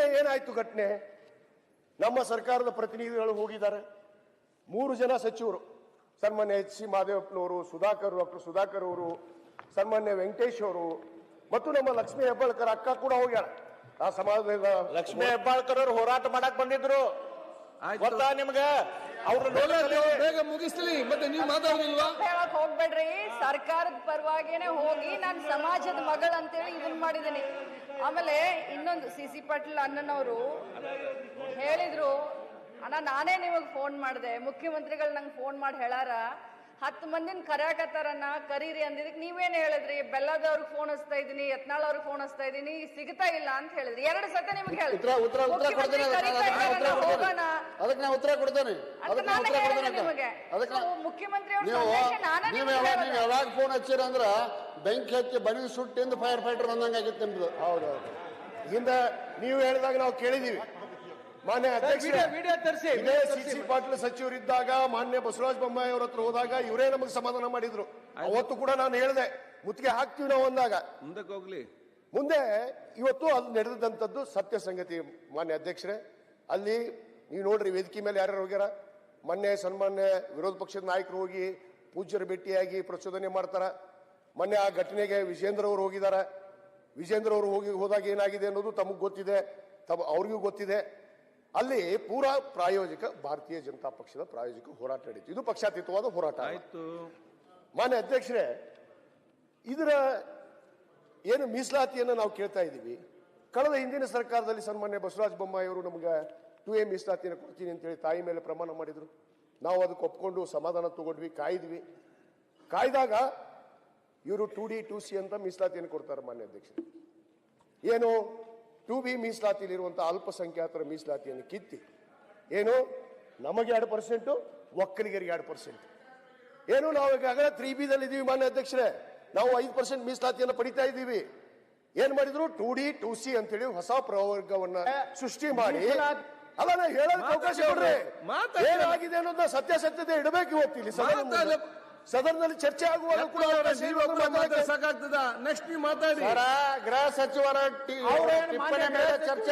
ನಿನ್ನೆ ಏನಾಯ್ತು ಘಟನೆ? ನಮ್ಮ ಸರ್ಕಾರದ ಪ್ರತಿನಿಧಿಗಳು ಹೋಗಿದ್ದಾರೆ, 3 ಜನ ಸಚಿವರು, ಸನ್ಮಾನ್ಯ ಎಚ್ ಸಿ ಮಾದೇವಪ್ಪನವರು, ಡಾಕ್ಟರ್ ಸುಧಾಕರ್ ಅವರು, ಸನ್ಮಾನ್ಯ ವೆಂಕಟೇಶ್ ಅವರು ಮತ್ತು ನಮ್ಮ ಲಕ್ಷ್ಮೀ ಹೆಬ್ಬಾಳ್ಕರ್ ಅಕ್ಕ ಕೂಡ ಹೋಗ್ಯಾರ. ಆ ಸಮಾಜದ ಲಕ್ಷ್ಮೀ ಹೆಬ್ಬಾಳ್ಕರ್ ಅವರು ಹೋರಾಟ ಮಾಡಕ್ ಬಂದಿದ್ರು, ಗೊತ್ತಾ ನಿಮ್ಗೆ? ಅವ್ರು ಬೇಗ ಮುಗಿಸ್ಲಿ, ಮತ್ತೆ ನೀವು ಮಾತಾಡೋದಿಲ್ವಾ? ಹೇಳಕ್ ಹೋಗ್ಬೇಡ್ರಿ, ಸರ್ಕಾರದ ಪರವಾಗಿನೇ ಹೋಗಿ ನಾನು ಸಮಾಜದ ಮಗಳು ಅಂತೇಳಿ ಇದನ್ನ ಮಾಡಿದ್ದೀನಿ. ಆಮೇಲೆ ಇನ್ನೊಂದು ಸಿ ಪಾಟೀಲ್ ಅಣ್ಣನವರು ಹೇಳಿದ್ರು, ಅಣ್ಣ ನಾನೇ ನಿಮಗ್ ಫೋನ್ ಮಾಡಿದೆ, ಮುಖ್ಯಮಂತ್ರಿಗಳು ನಂಗೆ ಫೋನ್ ಮಾಡಿ ಹೇಳಾರ 10 ಮಂದಿನ ಕರೆಯಕತ್ತಾರನ್ನ ಕರೀರಿ ಅಂದಿದ್ದಕ್ಕೆ ನೀವೇನ್ ಹೇಳಿದ್ರಿ? ಬೆಲ್ಲದವ್ರಿಗೆ ಫೋನ್ ಹಚ್ತಾ ಇದೀನಿ, ಯತ್ನಾಳ್ ಅವ್ರಿಗೆ ಫೋನ್ ಹಚ್ತಾ ಇದೀನಿ, ಸಿಗ್ತಾ ಇಲ್ಲ ಅಂತ ಹೇಳಿದ್ರಿ. 2 ಸತಿ ನಿಮ್ಗೆ ಹೇಳಿದ್ರಿ. ಹೋಗೋಣ ಅದಕ್ಕೆ ನಾ ಉತ್ತರ ಕೊಡ್ತೇನೆ. ಮುಖ್ಯಮಂತ್ರಿ ನೀವು ಯಾವಾಗ ಫೋನ್ ಹಚ್ಚಿರ ಅಂದ್ರ ಬೆಂಕಿ ಹಚ್ಚಿ ಬನಿ ಸುಟ್ಟಿಂದ ಫೈರ್ ಫೈಟರ್ ಬಂದಂಗ ಆಗಿತ್ತು ನಿಮ್ದು. ಹೌದೌದು. ಹಿಂದೆ ನೀವು ಹೇಳಿದಾಗ ನಾವು ಕೇಳಿದೀವಿ. ಮಾನ್ಯ ಅಧ್ಯಕ್ಷ ಸಿ ಪಾಟೀಲ್ ಸಚಿವರಿದ್ದಾಗ ಮಾನ್ಯ ಬಸವರಾಜ ಬೊಮ್ಮಾಯಿ ಅವ್ರ ಹತ್ರ ಹೋದಾಗ ಇವರೇ ನಮಗೆ ಸಮಾಧಾನ ಮಾಡಿದ್ರು. ಅವತ್ತು ಕೂಡ ನಾನು ಹೇಳಿದೆ ಮುತ್ತಿಗೆ ಹಾಕ್ತೀವಿ ನಾವು ಅಂದಾಗ. ಮುಂದಕ್ಕೆ ಹೋಗ್ಲಿ. ಮುಂದೆ ಇವತ್ತು ಅಲ್ಲಿ ನಡೆದಂಥದ್ದು ಸತ್ಯ ಸಂಗತಿ. ಮಾನ್ಯ ಅಧ್ಯಕ್ಷರೇ, ಅಲ್ಲಿ ನೀವು ನೋಡ್ರಿ ವೇದಿಕೆ ಮೇಲೆ ಯಾರ್ಯಾರು ಹೋಗ್ಯಾರ. ಮೊನ್ನೆ ಸನ್ಮಾನ್ಯ ವಿರೋಧ ಪಕ್ಷದ ನಾಯಕರು ಹೋಗಿ ಪೂಜ್ಯರ ಭೇಟಿಯಾಗಿ ಪ್ರಚೋದನೆ ಮಾಡ್ತಾರ. ಮೊನ್ನೆ ಆ ಘಟನೆಗೆ ವಿಜೇಂದ್ರ ಅವರು ಹೋಗಿದಾರ. ವಿಜೇಂದ್ರ ಅವರು ಹೋದಾಗ ಏನಾಗಿದೆ ಅನ್ನೋದು ತಮಗೆ ಗೊತ್ತಿದೆ, ಅವ್ರಿಗೂ ಗೊತ್ತಿದೆ. ಅಲ್ಲಿ ಪೂರಾ ಪ್ರಾಯೋಜಿಕ ಭಾರತೀಯ ಜನತಾ ಪಕ್ಷದ ಪ್ರಾಯೋಜಿಕ ಹೋರಾಟ ನಡೀತು. ಇದು ಪಕ್ಷಾತೀತವಾದ ಹೋರಾಟ ಆಯಿತು. ಮಾನ್ಯ ಅಧ್ಯಕ್ಷರೇ, ಇದರ ಏನು ಮೀಸಲಾತಿಯನ್ನು ನಾವು ಕೇಳ್ತಾ ಇದ್ದೀವಿ. ಕಳೆದ ಹಿಂದಿನ ಸರ್ಕಾರದಲ್ಲಿ ಸನ್ಮಾನ್ಯ ಬಸವರಾಜ ಬೊಮ್ಮಾಯಿ ಅವರು ನಮ್ಗೆ 2A ಮೀಸಲಾತಿಯನ್ನು ಕೊಡ್ತೀನಿ ಅಂತೇಳಿ ತಾಯಿ ಮೇಲೆ ಪ್ರಮಾಣ ಮಾಡಿದ್ರು. ನಾವು ಅದಕ್ಕೆ ಒಪ್ಕೊಂಡು ಸಮಾಧಾನ ತಗೊಂಡ್ವಿ, ಕಾಯ್ದ್ವಿ. ಕಾಯ್ದಾಗ ಇವರು 2D 2C ಅಂತ ಮೀಸಲಾತಿಯನ್ನು ಕೊಡ್ತಾರೆ. ಮಾನ್ಯ ಅಧ್ಯಕ್ಷರೇ, ಏನು 2B ಮೀಸಲಾತಿಯಲ್ಲಿರುವಂತಹ ಅಲ್ಪಸಂಖ್ಯಾತರ ಮೀಸಲಾತಿಯನ್ನು ಕಿತ್ತಿ ಏನು ನಮಗೆ 2%, ಒಕ್ಕಲಿಗರಿಗೆ 2%. ಏನು ನಾವು ಈಗಾಗಲೇ 3B ದಲ್ಲಿ ಇದೀವಿ. ಮಾನ್ಯ ಅಧ್ಯಕ್ಷರೇ, ನಾವು 5% ಮೀಸಲಾತಿಯನ್ನು ಪಡಿತಾ ಇದ್ದೀವಿ. ಏನ್ ಮಾಡಿದ್ರು? 2D 2C ಅಂತೇಳಿ ಹೊಸ ಪ್ರವರ್ಗವನ್ನ ಸೃಷ್ಟಿ ಮಾಡಿ, ಅಲ್ಲ ನಾ ಹೇಳೋದಕ್ಕೆ ಅವಕಾಶ ಕೊಡ್ರಿ. ಏನಾಗಿದೆ ಅನ್ನೋದನ್ನ ಸತ್ಯಾಸತ್ಯತೆ ಇಡಬೇಕು. ಇವತ್ತಿಲ್ಲಿ ಸದನದಲ್ಲಿ ಚರ್ಚೆ ಆಗುವಾಗ ಕೂಡ ಸಾಕಾಗ್ತದ. ನೆಕ್ಸ್ಟ್ ನೀವು ಮಾತಾಡಿ. ಗೃಹ ಸಚಿವರ ಟಿಪ್ಪಣಿ ಮೇಲೆ ಚರ್ಚೆ